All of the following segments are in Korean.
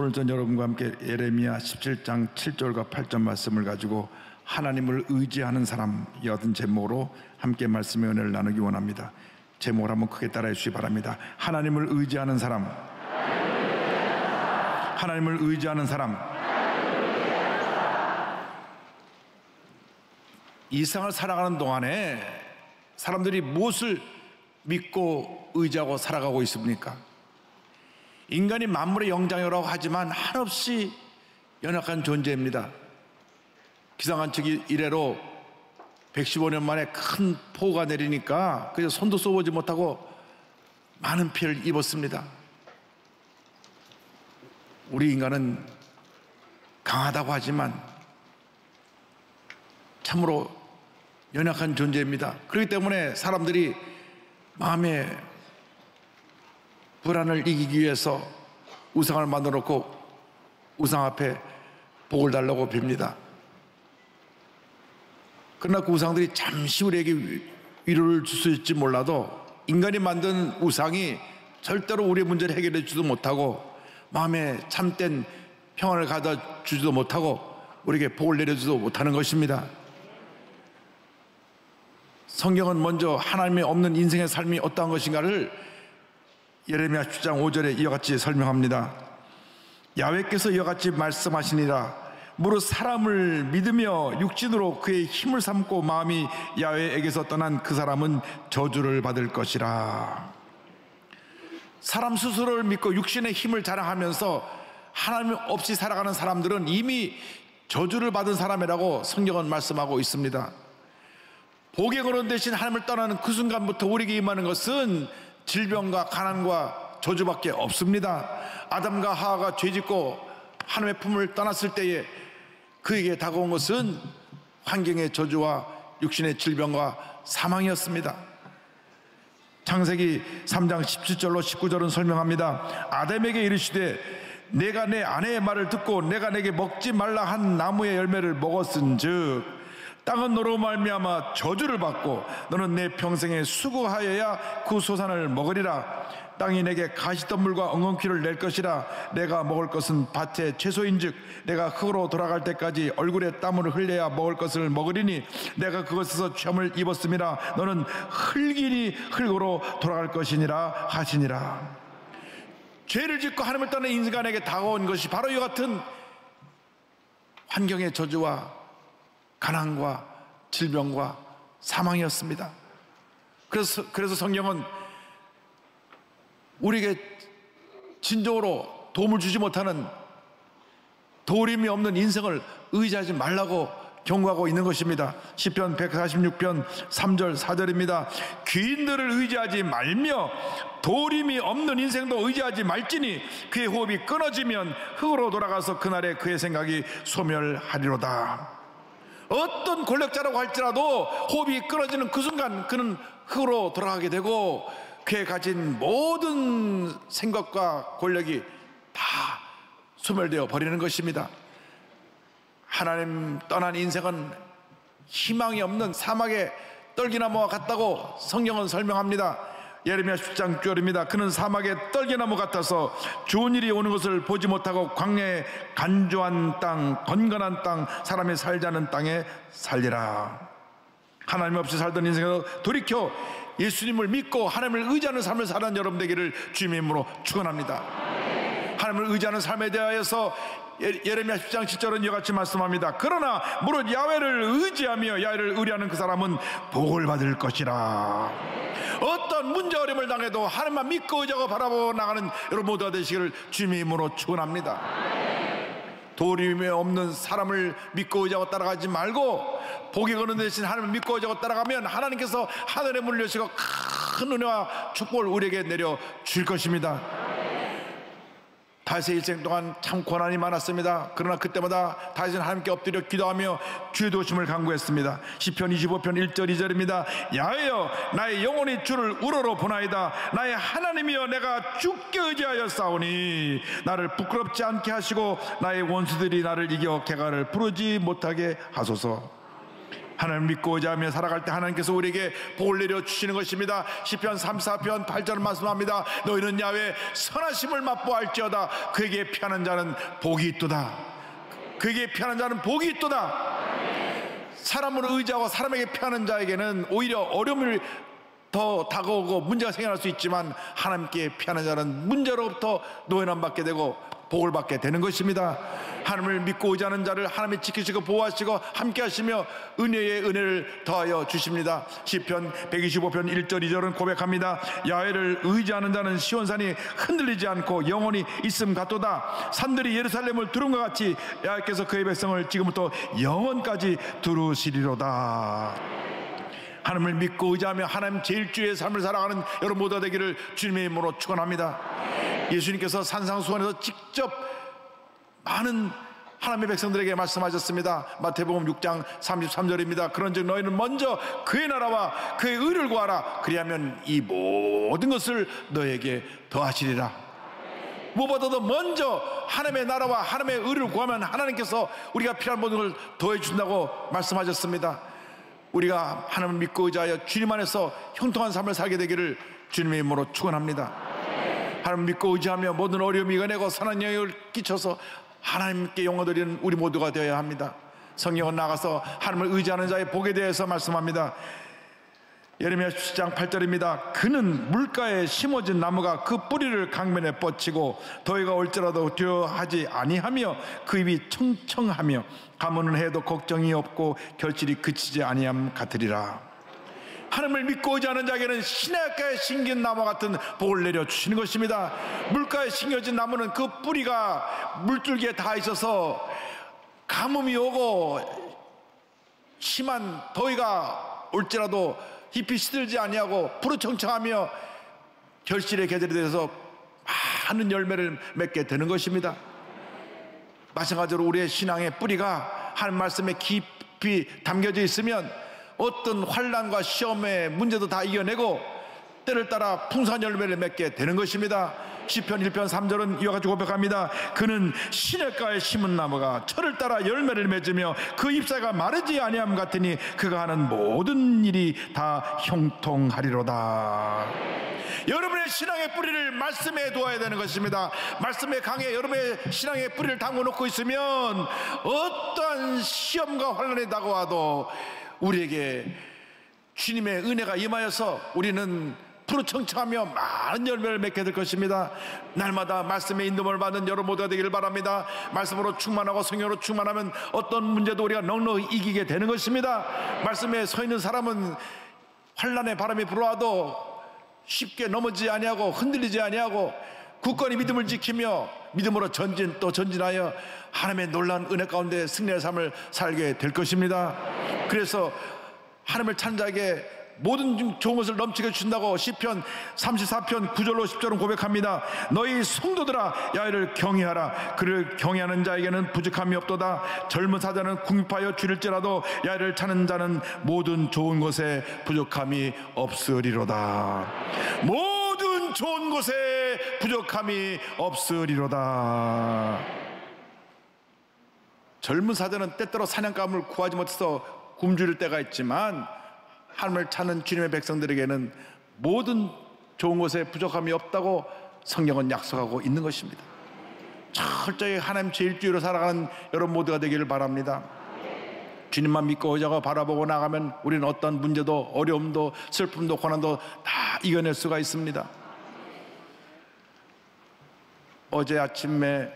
오늘 전 여러분과 함께 예레미야 17장 7절과 8절 말씀을 가지고 하나님을 의지하는 사람이었던 제목으로 함께 말씀의 은혜를 나누기 원합니다. 제목을 한번 크게 따라해 주시기 바랍니다. 하나님을 의지하는 사람, 하나님을 의지하는 사람. 이 세상을 살아가는 동안에 사람들이 무엇을 믿고 의지하고 살아가고 있습니까? 인간이 만물의 영장이라고 하지만 한없이 연약한 존재입니다. 기상관측이 이래로 115년 만에 큰 폭우가 내리니까 그저 손도 써보지 못하고 많은 피해를 입었습니다. 우리 인간은 강하다고 하지만 참으로 연약한 존재입니다. 그렇기 때문에 사람들이 마음의 불안을 이기기 위해서 우상을 만들어 놓고 우상 앞에 복을 달라고 빕니다. 그러나 그 우상들이 잠시 우리에게 위로를 줄 수 있을지 몰라도 인간이 만든 우상이 절대로 우리의 문제를 해결해 주지도 못하고 마음에 참된 평안을 가져다 주지도 못하고 우리에게 복을 내려주지도 못하는 것입니다. 성경은 먼저 하나님이 없는 인생의 삶이 어떠한 것인가를 예레미야 10장 5절에 이와 같이 설명합니다. 야훼께서 이와 같이 말씀하시니라. 무릇 사람을 믿으며 육신으로 그의 힘을 삼고 마음이 야훼에게서 떠난 그 사람은 저주를 받을 것이라. 사람 스스로를 믿고 육신의 힘을 자랑하면서 하나님 없이 살아가는 사람들은 이미 저주를 받은 사람이라고 성경은 말씀하고 있습니다. 복의 근원 대신 하나님을 떠나는 그 순간부터 우리에게 임하는 것은 질병과 가난과 저주밖에 없습니다. 아담과 하와가 죄짓고 하나님의 품을 떠났을 때에 그에게 다가온 것은 환경의 저주와 육신의 질병과 사망이었습니다. 창세기 3장 17절로 19절은 설명합니다. 아담에게 이르시되 내가 내 아내의 말을 듣고 내가 내게 먹지 말라 한 나무의 열매를 먹었은즉 땅은 너로 말미암아 저주를 받고 너는 내 평생에 수고하여야 그 소산을 먹으리라. 땅이 내게 가시덤불과 엉겅퀴를 낼 것이라. 내가 먹을 것은 밭의 채소인즉 내가 흙으로 돌아갈 때까지 얼굴에 땀을 흘려야 먹을 것을 먹으리니 내가 그것에서 죄을 입었음이라. 너는 흙이니 흙으로 돌아갈 것이니라 하시니라. 죄를 짓고 하나님을 떠난 인간에게 다가온 것이 바로 이와 같은 환경의 저주와 가난과 질병과 사망이었습니다. 그래서 성경은 우리에게 진정으로 도움을 주지 못하는 도림이 없는 인생을 의지하지 말라고 경고하고 있는 것입니다. 시편 146편 3절 4절입니다. 귀인들을 의지하지 말며 도림이 없는 인생도 의지하지 말지니 그의 호흡이 끊어지면 흙으로 돌아가서 그날에 그의 생각이 소멸하리로다. 어떤 권력자라고 할지라도 호흡이 끊어지는 그 순간 그는 흙으로 돌아가게 되고 그의 가진 모든 생각과 권력이 다 소멸되어 버리는 것입니다. 하나님 떠난 인생은 희망이 없는 사막의 떨기나무와 같다고 성경은 설명합니다. 예레미야 10장 6절입니다. 그는 사막의 떨기나무 같아서 좋은 일이 오는 것을 보지 못하고 광야의 간조한 땅, 건건한 땅, 사람이 살자는 땅에 살리라. 하나님 없이 살던 인생에서 돌이켜 예수님을 믿고 하나님을 의지하는 삶을 살아가는 여러분 되기를 주님의 이름으로 축원합니다. 하나님을 의지하는 삶에 대하여서 예레미야 10장 7절은 이와 같이 말씀합니다. 그러나 무릇 야훼를 의지하며 야훼를 의뢰하는 그 사람은 복을 받을 것이라. 어떤 문제 어려움을 당해도 하나님만 믿고 의지하고 바라보고 나가는 여러분 모두가 되시기를 주님의 이름으로 축원합니다. 도림이 없는 사람을 믿고 의지하고 따라가지 말고 복이 거는 대신 하나님을 믿고 의지하고 따라가면 하나님께서 하늘의 문을 여시고 큰 은혜와 축복을 우리에게 내려줄 것입니다. 다윗의 일생 동안 참 고난이 많았습니다. 그러나 그때마다 다윗은 하나님께 엎드려 기도하며 주의 도우심을 간구했습니다. 시편 25편 1절 2절입니다. 야훼여 나의 영혼이 주를 우러러 보나이다. 나의 하나님이여 내가 주께 의지하여 싸우니 나를 부끄럽지 않게 하시고 나의 원수들이 나를 이겨 개가를 부르지 못하게 하소서. 하나님을 믿고 의지하며 살아갈 때 하나님께서 우리에게 복을 내려 주시는 것입니다. 시편 34편 8절은 말씀합니다. 너희는 야훼의 선하심을 맛보할지어다. 그에게 피하는 자는 복이 있도다. 그에게 피하는 자는 복이 있도다. 사람을 의지하고 사람에게 피하는 자에게는 오히려 어려움을 더 다가오고 문제가 생겨날 수 있지만, 하나님께 피하는 자는 문제로부터 노예남 받게 되고 복을 받게 되는 것입니다. 하나님을 믿고 의지하는 자를 하나님이 지키시고 보호하시고 함께 하시며 은혜의 은혜를 더하여 주십니다. 시편 125편 1절 2절은 고백합니다. 야훼를 의지하는 자는 시온산이 흔들리지 않고 영원히 있음 같도다. 산들이 예루살렘을 두른 것 같이 야훼께서 그의 백성을 지금부터 영원까지 두르시리로다. 하나님을 믿고 의지하며 하나님 제일주의 삶을 살아가는 여러분 모두가 되기를 주님의 이름으로 축원합니다. 예수님께서 산상수훈에서 직접 많은 하나님의 백성들에게 말씀하셨습니다. 마태복음 6장 33절입니다. 그런즉 너희는 먼저 그의 나라와 그의 의를 구하라. 그리하면 이 모든 것을 너에게 더하시리라. 무엇보다도 먼저 하나님의 나라와 하나님의 의를 구하면 하나님께서 우리가 필요한 모든 걸 더해 준다고 말씀하셨습니다. 우리가 하나님을 믿고 의지하여 주님 안에서 형통한 삶을 살게 되기를 주님의 이름으로 축원합니다. 하나님 믿고 의지하며 모든 어려움이 이겨내고 선한 영향을 끼쳐서 하나님께 영광 드리는 우리 모두가 되어야 합니다. 성경은 나가서 하나님을 의지하는 자의 복에 대해서 말씀합니다. 예레미야 17장 8절입니다. 그는 물가에 심어진 나무가 그 뿌리를 강변에 뻗치고 더위가 올지라도 두려워하지 아니하며 그 입이 청청하며 가무는 해도 걱정이 없고 결실이 그치지 아니함 같으리라. 하나님을 믿고 의지하는 자에게는 시냇가에 심긴 나무 같은 복을 내려주시는 것입니다. 물가에 심겨진 나무는 그 뿌리가 물줄기에 닿아 있어서 가뭄이 오고 심한 더위가 올지라도 잎이 시들지 아니하고 푸르청청하며 결실의 계절이 되어서 많은 열매를 맺게 되는 것입니다. 마찬가지로 우리의 신앙의 뿌리가 하나님 말씀에 깊이 담겨져 있으면 어떤 환난과 시험의 문제도 다 이겨내고 때를 따라 풍성한 열매를 맺게 되는 것입니다. 시편 1편 3절은 이와 같이 고백합니다. 그는 시냇가에 심은 나무가 철을 따라 열매를 맺으며 그 잎사가 마르지 아니함 같으니 그가 하는 모든 일이 다 형통하리로다. 여러분의 신앙의 뿌리를 말씀에 두어야 되는 것입니다. 말씀의 강에 여러분의 신앙의 뿌리를 담궈 놓고 있으면 어떠한 시험과 환난이 다가와도 우리에게 주님의 은혜가 임하여서 우리는 푸르청청하며 많은 열매를 맺게 될 것입니다. 날마다 말씀의 인도를 받는 여러분 모두가 되기를 바랍니다. 말씀으로 충만하고 성령으로 충만하면 어떤 문제도 우리가 넉넉히 이기게 되는 것입니다. 말씀에 서 있는 사람은 환난의 바람이 불어와도 쉽게 넘어지지 아니하고 흔들리지 아니하고 굳건히 믿음을 지키며 믿음으로 전진하여 하나님의 놀라운 은혜 가운데 승리의 삶을 살게 될 것입니다. 그래서 하나님을 찾는 자에게 모든 좋은 것을 넘치게 주신다고 시편 34편 9절로 10절은 고백합니다. 너희 성도들아 야훼를 경외하라. 그를 경외하는 자에게는 부족함이 없도다. 젊은 사자는 궁핍하여 줄일지라도 야훼를 찾는 자는 모든 좋은 것에 부족함이 없으리로다. 모든 좋은 것에 부족함이 없으리로다. 젊은 사자는 때때로 사냥감을 구하지 못해서 굶주릴 때가 있지만 하나님을 찾는 주님의 백성들에게는 모든 좋은 것에 부족함이 없다고 성경은 약속하고 있는 것입니다. 철저히 하나님 제일주의로 살아가는 여러분 모두가 되기를 바랍니다. 주님만 믿고 의지하고 바라보고 나가면 우리는 어떤 문제도 어려움도 슬픔도 고난도 다 이겨낼 수가 있습니다. 어제 아침에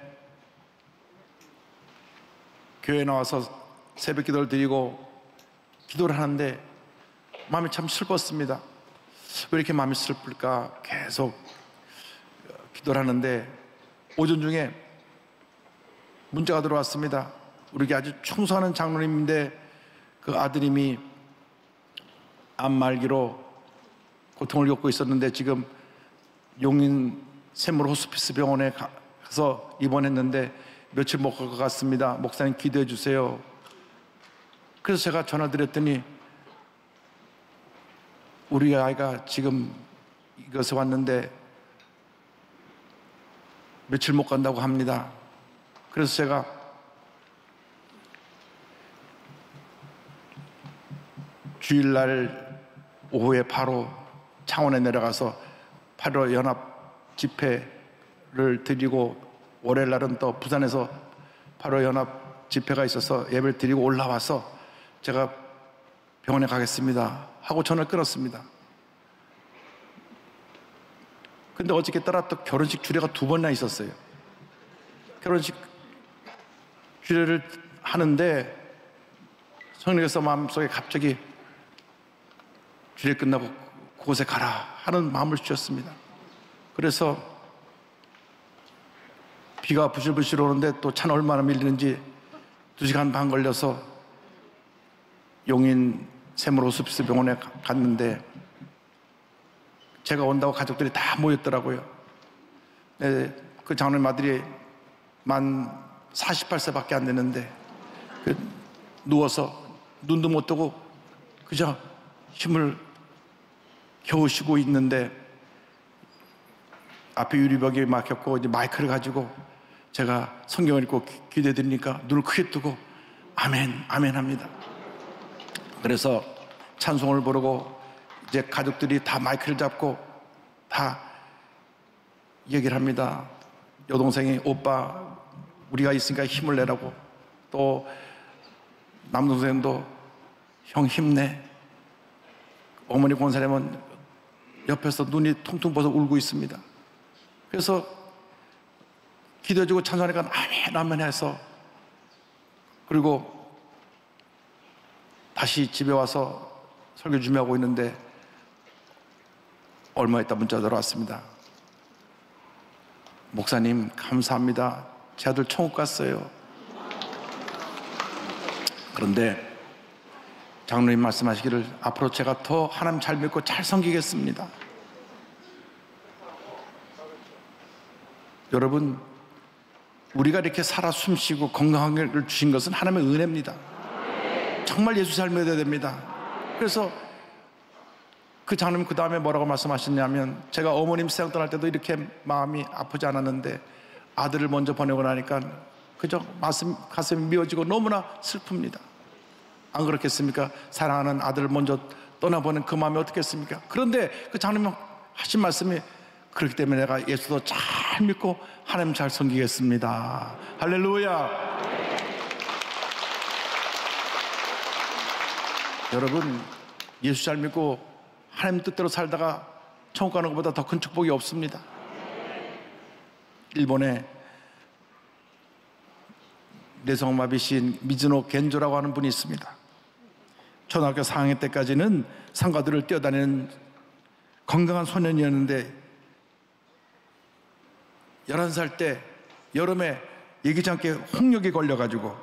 교회에 나와서 새벽 기도를 드리고 기도를 하는데 마음이 참 슬펐습니다. 왜 이렇게 마음이 슬플까? 계속 기도를 하는데 오전 중에 문자가 들어왔습니다. 우리 아주 청소하는 장로님인데 그 아드님이 암 말기로 고통을 겪고 있었는데 지금 용인 샘물 호스피스 병원에 가서 입원했는데 며칠 못 갈 것 같습니다. 목사님 기도해 주세요. 그래서 제가 전화 드렸더니 우리 아이가 지금 이것에 왔는데 며칠 못 간다고 합니다. 그래서 제가 주일날 오후에 바로 창원에 내려가서 8.15 연합 집회를 드리고, 월요일 날은 또 부산에서 8.15 연합 집회가 있어서 예배를 드리고 올라와서 제가 병원에 가겠습니다 하고 전화를 끊었습니다. 근데 어저께 따라 또 결혼식 주례가 2번이나 있었어요. 결혼식 주례를 하는데 성령께서 마음속에 갑자기 주례 끝나고 그곳에 가라 하는 마음을 주셨습니다. 그래서 비가 부실부실 오는데 또 차는 얼마나 밀리는지 2시간 반 걸려서 용인 세물 호스피스 병원에 갔는데, 제가 온다고 가족들이 다 모였더라고요. 네, 그 장로님 아들이 만 48세밖에 안 됐는데 누워서 눈도 못 뜨고 그저 힘을 겨우 쉬고 있는데, 앞에 유리벽이 막혔고 이제 마이크를 가지고 제가 성경을 읽고 기도해드리니까 눈을 크게 뜨고 아멘 아멘 합니다. 그래서 찬송을 부르고 이제 가족들이 다 마이크를 잡고 다 얘기를 합니다. 여동생이 오빠 우리가 있으니까 힘을 내라고, 또 남동생도 형 힘내. 어머니 권사님은 옆에서 눈이 퉁퉁 부어서 울고 있습니다. 그래서 기도해주고 찬송하니까 아멘 아멘 해서, 그리고 다시 집에 와서 설교 준비하고 있는데 얼마 있다 문자 들어왔습니다. 목사님 감사합니다. 제 아들 천국 갔어요. 그런데 장로님 말씀하시기를 앞으로 제가 더 하나님 잘 믿고 잘 섬기겠습니다. 여러분, 우리가 이렇게 살아 숨쉬고 건강을 주신 것은 하나님의 은혜입니다. 정말 예수 잘 믿어야 됩니다. 그래서 그 장로님 그 다음에 뭐라고 말씀하셨냐면, 제가 어머님 세상 떠날 때도 이렇게 마음이 아프지 않았는데 아들을 먼저 보내고 나니까 그저 가슴이 미어지고 너무나 슬픕니다. 안 그렇겠습니까? 사랑하는 아들을 먼저 떠나보낸 그 마음이 어떻겠습니까? 그런데 그 장로님 하신 말씀이, 그렇기 때문에 내가 예수도 잘 믿고 하나님 잘 섬기겠습니다. 할렐루야. 여러분, 예수 잘 믿고 하나님 뜻대로 살다가 천국 가는 것보다 더 큰 축복이 없습니다. 일본에 뇌성마비 시인 미즈노 겐조라고 하는 분이 있습니다. 초등학교 4학년 때까지는 상가들을 뛰어다니는 건강한 소년이었는데 11살 때 여름에 예기치 않게 홍역에 걸려가지고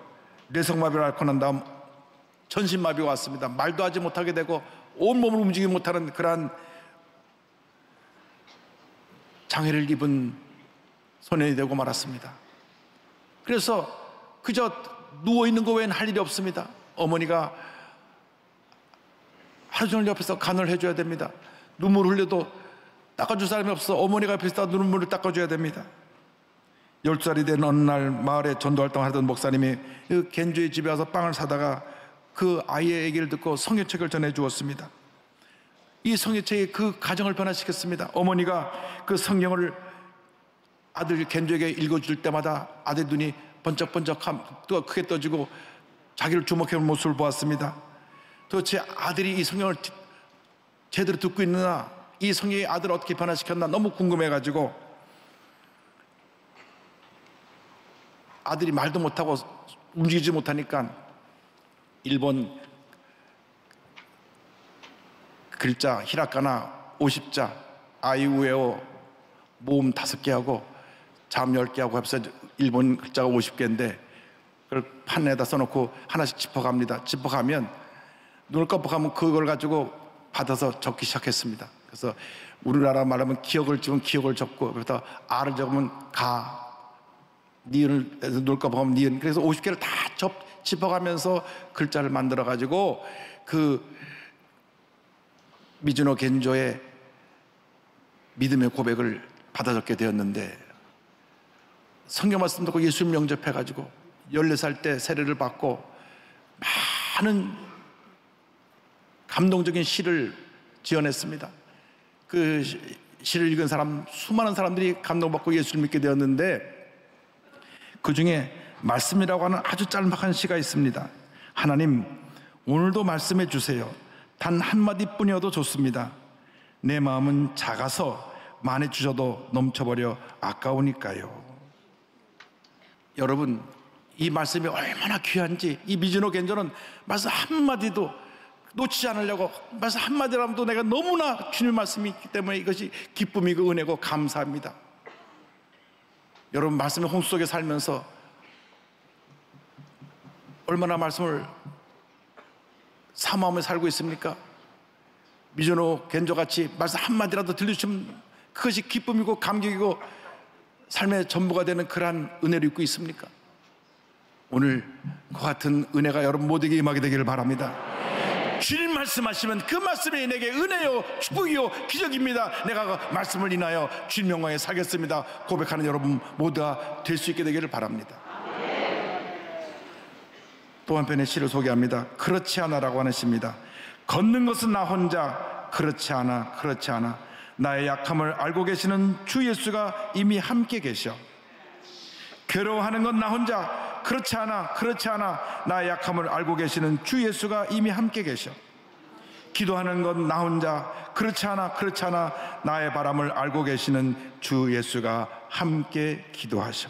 뇌성마비를 앓고 난 다음 전신마비가 왔습니다. 말도 하지 못하게 되고 온몸을 움직이지 못하는 그러한 장애를 입은 소년이 되고 말았습니다. 그래서 그저 누워있는 거 외에는 할 일이 없습니다. 어머니가 하루 종일 옆에서 간을 해줘야 됩니다. 눈물 흘려도 닦아줄 사람이 없어 어머니가 옆에서 눈물을 닦아줘야 됩니다. 12살이 된 어느 날 마을에 전도활동을 하던 목사님이 그 겐주의 집에 와서 빵을 사다가 그 아이의 얘기를 듣고 성경책을 전해주었습니다. 이 성경책이 그 가정을 변화시켰습니다. 어머니가 그 성경을 아들 겐주에게 읽어줄 때마다 아들 눈이 번쩍번쩍 크게 떠지고 자기를 주목해온 모습을 보았습니다. 도대체 아들이 이 성경을 제대로 듣고 있느냐, 이 성경이 아들을 어떻게 변화시켰나 너무 궁금해가지고 아들이 말도 못하고 움직이지 못하니까 일본 글자 히라카나 50자 아이우에오 모음 5개하고 잠 10개하고 합해서 일본 글자가 50개인데 그걸 판에다 써놓고 하나씩 짚어갑니다. 짚어가면 눈을 깜빡하면 그걸 가지고 받아서 적기 시작했습니다. 그래서 우리나라 말하면 기억을 찍으면 기억을 적고, 그래서 아를 적으면 가, 니은을 눈을 깜빡하면 니은, 그래서 50개를 다 짚어가면서 글자를 만들어 가지고 그 미즈노 겐조의 믿음의 고백을 받아 적게 되었는데, 성경 말씀 듣고 예수님 영접해 가지고 14살 때 세례를 받고 많은 감동적인 시를 지어냈습니다. 그 시를 읽은 사람, 수많은 사람들이 감동받고 예수를 믿게 되었는데, 그 중에 말씀이라고 하는 아주 짤막한 시가 있습니다. 하나님, 오늘도 말씀해 주세요. 단 한마디뿐이어도 좋습니다. 내 마음은 작아서 많이 주셔도 넘쳐버려 아까우니까요. 여러분, 이 말씀이 얼마나 귀한지, 이 미즈노 겐조는 말씀 한마디도 놓치지 않으려고, 말씀 한마디라도 내가 너무나 주님 말씀이 있기 때문에 이것이 기쁨이고 은혜고 감사합니다. 여러분, 말씀의 홍수 속에 살면서 얼마나 말씀을 사모하며 살고 있습니까? 미즈노 겐조같이 말씀 한마디라도 들려주시면 그것이 기쁨이고 감격이고 삶의 전부가 되는 그러한 은혜를 입고 있습니까? 오늘 그 같은 은혜가 여러분 모두에게 임하게 되기를 바랍니다. 주님 말씀하시면 그 말씀이 내게 은혜요 축복이요 기적입니다. 내가 그 말씀을 인하여 주님 영광에 살겠습니다 고백하는 여러분 모두가 될 수 있게 되기를 바랍니다. 또 한편의 시를 소개합니다. 그렇지 않아라고 하는 시입니다. 걷는 것은 나 혼자, 그렇지 않아, 그렇지 않아. 나의 약함을 알고 계시는 주 예수가 이미 함께 계셔. 괴로워하는 건 나 혼자, 그렇지 않아, 그렇지 않아. 나의 약함을 알고 계시는 주 예수가 이미 함께 계셔. 기도하는 건 나 혼자, 그렇지 않아, 그렇지 않아. 나의 바람을 알고 계시는 주 예수가 함께 기도하셔.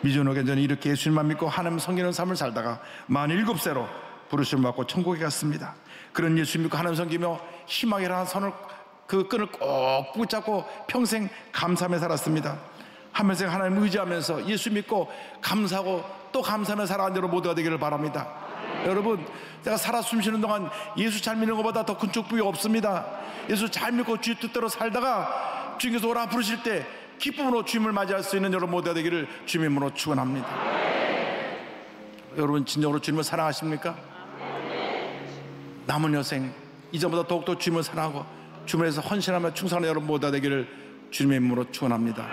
미즈노 겐조는 이렇게 예수님만 믿고 하나님 섬기는 삶을 살다가 47세로 부르심을 받고 천국에 갔습니다. 그런 예수 믿고 하나님 섬기며 희망이라는 선을, 그 끈을 꼭 붙잡고 평생 감사하며 살았습니다. 하면서 하나님 의지하면서 예수 믿고 감사하고 또 감사하며 살아가는 여러분 모두가 되기를 바랍니다. 여러분, 내가 살아 숨쉬는 동안 예수 잘 믿는 것보다 더 큰 축복이 없습니다. 예수 잘 믿고 주의 뜻대로 살다가 주님께서 오라 부르실 때 기쁨으로 주님을 맞이할 수 있는 여러분 모두가 되기를 주님으로 축원합니다. 여러분, 진정으로 주님을 사랑하십니까? 남은 여생 이전보다 더욱더 주님을 사랑하고 주님에서 헌신하며 충성하는 여러분 모두가 되기를 주님의 이름으로 축원합니다.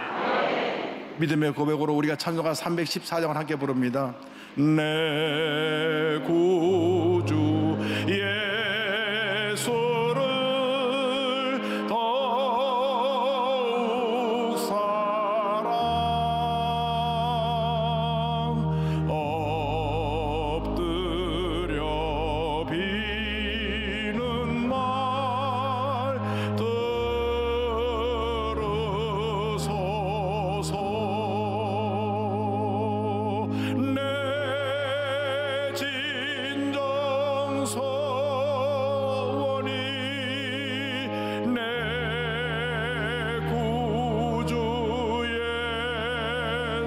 믿음의 고백으로 우리가 찬송가 314장을 함께 부릅니다. 내 구주 예수를 더욱 사랑 엎드려 비는 말 들으소서. 내 진정 소원이 내 구주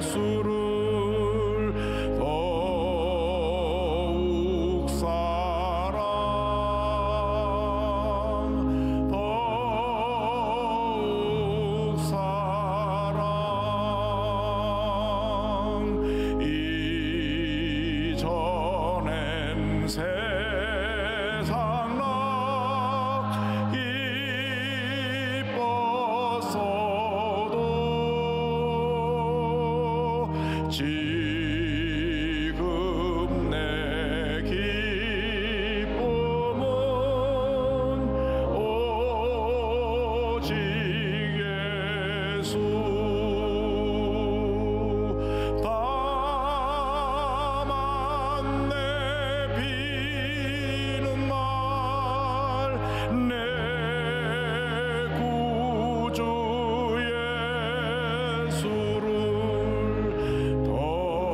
예수를 더욱 사랑 더욱 사랑 이전엔 세상 나 이뻤어도 지금 내 기쁨은 오직 예수. 다만 내 비는 말 내 구주 예수를 더욱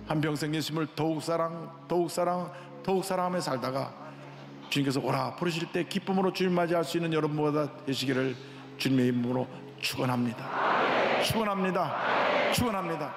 한평생 예수님을 더욱 사랑하며 살다가 주님께서 오라 부르실 때 기쁨으로 주님 맞이할 수 있는 여러분보다 되시기를 주님의 이름으로 축원합니다. 축원합니다. 축원합니다.